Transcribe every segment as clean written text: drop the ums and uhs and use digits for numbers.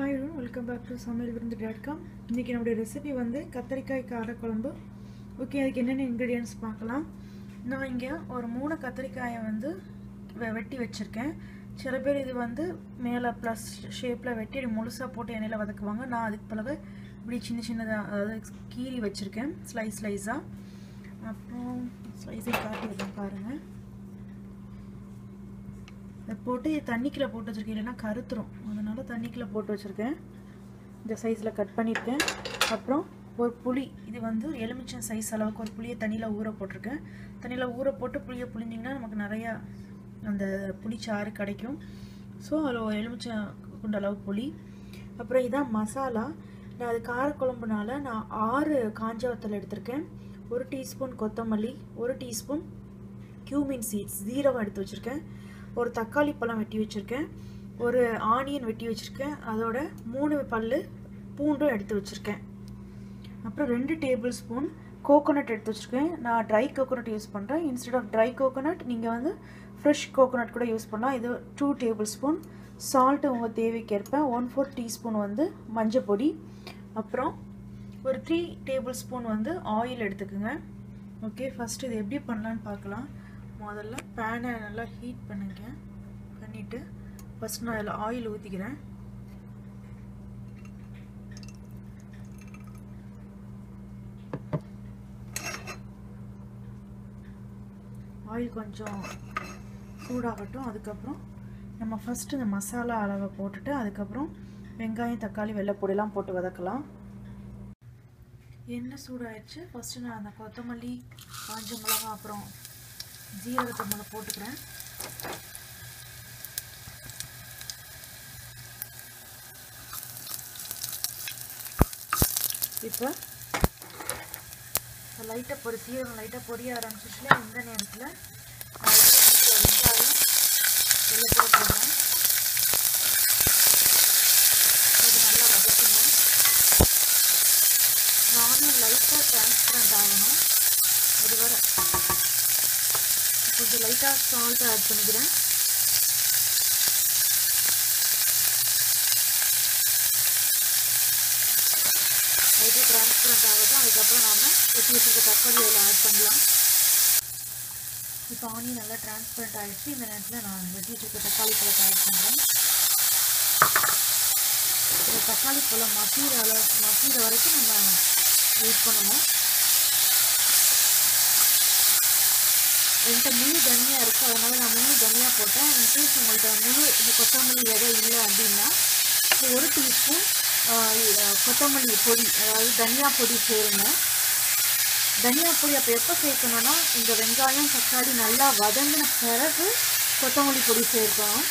Hi everyone, welcome back to samayilvirundhu.com. இன்னைக்கு நம்மளுடைய recipe வந்து கத்தரிக்காய் காரக்குழம்பு. ஓகே, அதுக்கு என்னென்ன ingredients பார்க்கலாம். நான் இங்க ஒரு 3 கத்தரிக்காயை வந்து வெட்டி வச்சிருக்கேன். சில பேர் இது வந்து மேல ப்ளஸ் ஷேப்ல வெட்டி முழுசா போட்டு எண்ணெயில வதக்குவாங்க. நான் அதுக்கு பதிலா இப்படி சின்னதா அதாவது கீறி வச்சிருக்கேன் ஸ்லைஸா. அப்புறம் ஸ்லைஸை காட்டிடுறேன் பாருங்க. போட்டு தண்ணிக்குள்ள போட்டு வச்சிருக்கேன், இல்லைன்னா கருத்துரும், அதனால தண்ணிக்குள்ள போட்டு வச்சிருக்கேன். இந்த சைஸ்ல கட் பண்ணிருக்கேன். அப்புறம் ஒரு புளி, இது வந்து எலுமிச்சம் சைஸ் அளவுக்கு ஒரு புளியை தண்ணியில ஊற போட்டிருக்கேன். தண்ணியில ஊற போட்டு புளியை புளிஞ்சிங்கன்னா நமக்கு நிறைய அந்த புளிச்சாறு கிடைக்கும். ஸோ அதில் ஒரு எலுமிச்சம் குண்ட அளவு புளி. அப்புறம் இதான் மசாலா. நான் அது காரக்குழம்புனால நான் 6 காஞ்ச வத்தல் எடுத்திருக்கேன். 1 டீஸ்பூன் கொத்தமல்லி, 1 டீஸ்பூன் கியூமின் சீட்ஸ் ஜீரகம் எடுத்து வச்சிருக்கேன். ஒரு தக்காளி பழம் வெட்டி வச்சிருக்கேன். ஒரு ஆனியன் வெட்டி வச்சிருக்கேன். அதோட 3 பல்லு பூண்டும் எடுத்து வச்சிருக்கேன். அப்புறம் 2 டேபிள் ஸ்பூன் கோகோனட் எடுத்து வச்சிருக்கேன். நான் ட்ரை கோகோனட் யூஸ் பண்ணுறேன். இன்ஸ்டெட் ஆஃப் ட்ரை கோகோனட் நீங்கள் வந்து ஃப்ரெஷ் கோகோனட் கூட யூஸ் பண்ணலாம். இது 2 டேபிள் ஸ்பூன் சால்ட்டு உங்கள் தேவைக்கேற்ப. 1/4 டீஸ்பூன் வந்து மஞ்சள் பொடி. அப்புறம் ஒரு 3 டேபிள் ஸ்பூன் வந்து ஆயில் எடுத்துக்கோங்க. ஓகே, ஃபஸ்ட்டு இது எப்படி பண்ணலான்னு பார்க்கலாம். முதல்ல பேனை நல்லா ஹீட் பண்ணிவிட்டு ஃபஸ்ட் நான் அதில் ஆயில் ஊற்றிக்கிறேன். ஆயில் கொஞ்சம் சூடாகட்டும். அதுக்கப்புறம் நம்ம ஃபஸ்ட்டு இந்த மசாலா அளவை போட்டுட்டு அதுக்கப்புறம் வெங்காயம், தக்காளி, வெள்ளைப்பொடியெல்லாம் போட்டு வதக்கலாம். எண்ணெய் சூடாயிடுச்சு. ஃபஸ்ட்டு நான் அந்த கொத்தமல்லி, காஞ்ச மிளகாய், அப்புறம் ஜீரகத்தை மேலே போட்டுக்கிறேன். இப்போ லைட்டாக சீரகம் லைட்டாக பொரிய ஆரம்பிச்சிச்சுல, இந்த நேரத்தில் வெங்காயம், வெள்ளைப்பூடு போடுறேன். இது நல்லா வதக்கணும். நானும் லைட்டாக டிரான்ஸ்பரண்ட் ஆகணும். அது வர கொஞ்சம் லைட்டாக சால்ட் ஆட் பண்ணிக்கிறேன். லைட்டாக டிரான்ஸ்பரண்ட் ஆகட்டும். அதுக்கப்புறம் நாம் வெட்டி வச்சுருக்க தக்காளி அதில் ஆட் பண்ணலாம். இப்போ ஆனியன் நல்லா டிரான்ஸ்பரண்ட் ஆகிடுச்சு. இந்த நேரத்தில் நான் வெட்டி வச்சுருக்க தக்காளி பழத்தை ஆட் பண்ணுறேன். இந்த தக்காளி பழம் மசிகிற வரைக்கும் நம்ம வெயிட் பண்ணுவோம். என்கிட்ட முழு தனியாக இருக்குது, அதனால் நான் முழு தனியாக போட்டேன். இன்கேஸ் உங்கள்கிட்ட முழு இந்த கொத்தமல்லி விதை இல்லை அப்படின்னா 1 டீஸ்பூன் கொத்தமல்லி பொடி, அதாவது தனியா பொடி சேருங்க. தனியா பொடி அப்போ எப்போ சேர்க்கணும்னா இந்த வெங்காயம், தக்காளி நல்லா வதங்கின பிறகு கொத்தமல்லி பொடி சேர்க்கணும்.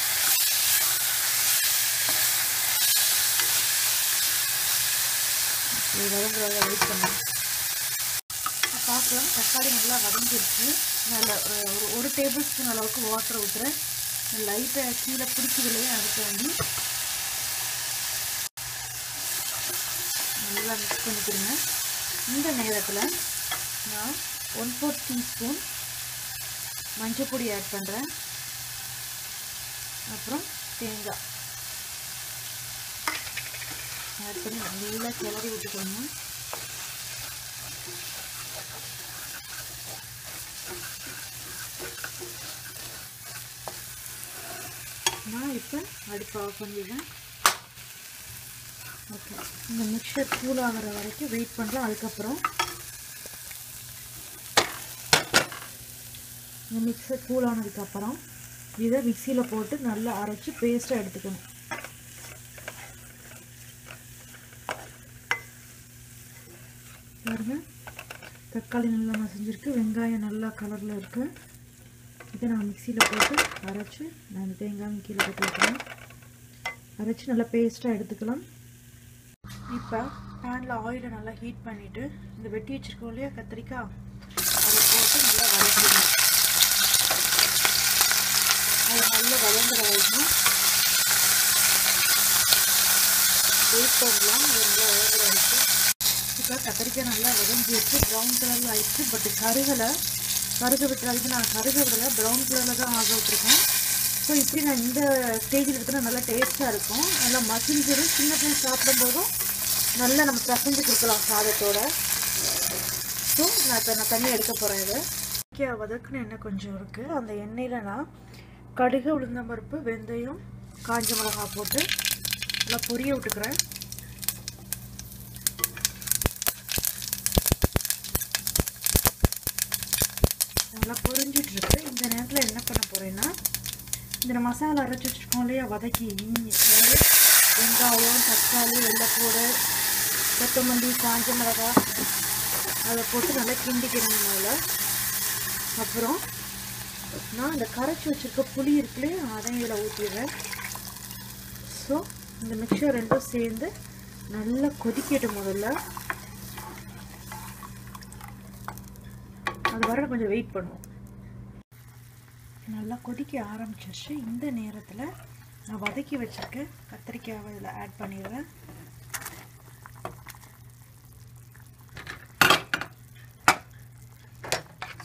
வதங்குறத வெயிட் பண்ணுங்க. பார்க்கலாம், தக்காளி நல்லா வதங்கிருச்சு. நல்ல ஒரு டேபிள் ஸ்பூன் அளவுக்கு வாட்டர் ஊற்றுறேன். லைட்டாக கீழே பிடிக்குதுலையே, அதுக்கு வந்து நல்லா மிக்ஸ் பண்ணிக்கிறேங்க. இந்த நேரத்தில் நான் 1/4 டீஸ்பூன் மஞ்சள் பொடி ஆட் பண்ணுறேன். அப்புறம் தேங்காய் ஆட் பண்ணி நல்லா கிளறி விட்டுக்கணும். நான் இப்போ அடுப்பு ஆஃப் பண்ணிடுவேன். ஓகே, இந்த மிக்சர் கூல் ஆகிற வரைக்கும் வெயிட் பண்ணுறேன். அதுக்கப்புறம் இந்த மிக்சர் கூல் ஆனதுக்கப்புறம் இதை மிக்சியில் போட்டு நல்லா அரைச்சி பேஸ்ட்டாக எடுத்துக்கணும். பாருங்க, தக்காளி நல்லா மசிஞ்சிருக்கு, வெங்காயம் நல்லா கலரில் இருக்குது. இதை நான் மிக்சியில் போட்டு அரைச்சி நான் இந்த தேங்காய் கீழே போட்டு வைக்கிறேன். அரைச்சி நல்லா பேஸ்ட்டாக எடுத்துக்கலாம். இப்போ பேனில் ஆயிலை நல்லா ஹீட் பண்ணிவிட்டு இந்த வெட்டி வச்சுருக்கோம் இல்லையா கத்திரிக்காய், அதை போட்டு நல்லா வதக்கிடணும். அதை நல்லா வதங்குற வரைக்கும் வெயிட் பண்ணலாம். அது நல்லா வதங்குற வரைக்கும். இப்போ கத்திரிக்காய் நல்லா வதங்கி வச்சு ப்ரௌன் கலரில் ஆயிடுச்சு. பட் கருக விட்டுறதுக்கு நான் கருக விடலை, ப்ரௌன் கலரில் தான் ஆக விட்டுருக்கேன். ஸோ இப்படி நான் இந்த ஸ்டேஜில் இருக்கிற நல்லா டேஸ்ட்டாக இருக்கும். நல்லா மசிஞ்சிடும். சின்ன பிள்ளை சாப்பிடும்போதும் நல்லா நம்ம பிசைஞ்சு கொடுக்கலாம் சாதத்தோட. ஸோ நான் இப்போ தண்ணி எடுக்க போகிறேன். இது வதக்குன எண்ணெய் கொஞ்சம் இருக்குது. அந்த எண்ணெயில் நான் கடுகு, உளுந்தம்பருப்பு, வெந்தயம், காஞ்ச மிளகாய் போட்டு நல்லா பொரிய விட்டுக்கிறேன். நல்லா பொரிஞ்சிட்ருக்கு. இந்த நேரத்தில் என்ன பண்ண போகிறேன்னா, இந்த மசாலா அரைச்சி வச்சுருக்கோம் இல்லையா, வதக்கி அதாவது வெங்காயம், தக்காளி, வெள்ளைப்பூடு, கொத்தமல்லி, காஞ்ச மிளகாய் அதை போட்டு நல்லா கிண்டிக்கணும் அதில். அப்புறம் நான் இந்த கரைச்சி வச்சுருக்க புளி இருக்குல்லே அதையும் இதில் ஊற்றிடுறேன். ஸோ இந்த மிக்சர் ரெண்டும் சேர்ந்து நல்லா கொதிக்கட்டும். முதல்ல அது வர கொஞ்சம் வெயிட் பண்ணுவோம். நல்லா கொதிக்க ஆரம்பிச்சிருச்சு. இந்த நேரத்தில் நான் வதக்கி வச்சுருக்கேன் கத்திரிக்காவை இதில் ஆட் பண்ணிடுறேன்.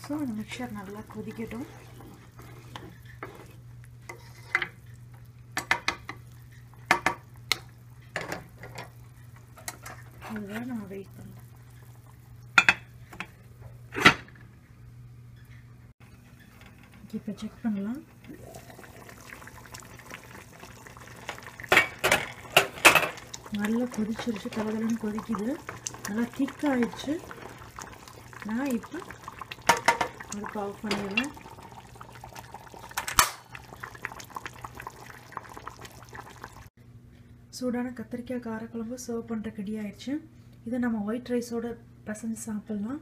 ஸோ இந்த மிக்சர் நல்லா கொதிக்கட்டும். அதுவரை நம்ம வெயிட் பண்ணலாம். இப்போ செக் பண்ணலாம். நல்லா கொதிச்சிருச்சு. தலதலன்னு கொதிக்குது. நல்லா திக்காயிடுச்சு. நான் இப்போ அடுப்பு ஆஃப் பண்ணிடுறேன். சூடான கத்திரிக்காய் காரக்குழம்பு சர்வ் பண்ணுற ரெடி ஆயிடுச்சு. இதை நம்ம ஒயிட் ரைஸோடு பசஞ்சு சாப்பிட்லாம்.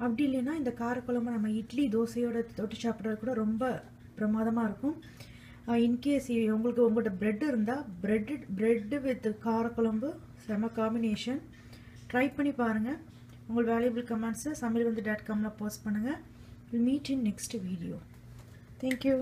அப்படி இல்லைன்னா இந்த காரக்குழம்பு நம்ம இட்லி, தோசையோட தொட்டு சாப்பிட்றது கூட ரொம்ப பிரமாதமாக இருக்கும். இன்கேஸ் உங்கள்கிட்ட ப்ரெட் இருந்தால் ப்ரெட்டு வித் காரக்குழம்பு செம காம்பினேஷன். ட்ரை பண்ணி பாருங்கள். உங்கள் வேல்யூபிள் கமெண்ட்ஸை sameelvandhu.com போஸ்ட் பண்ணுங்கள். We'll meet in next video. Thank you.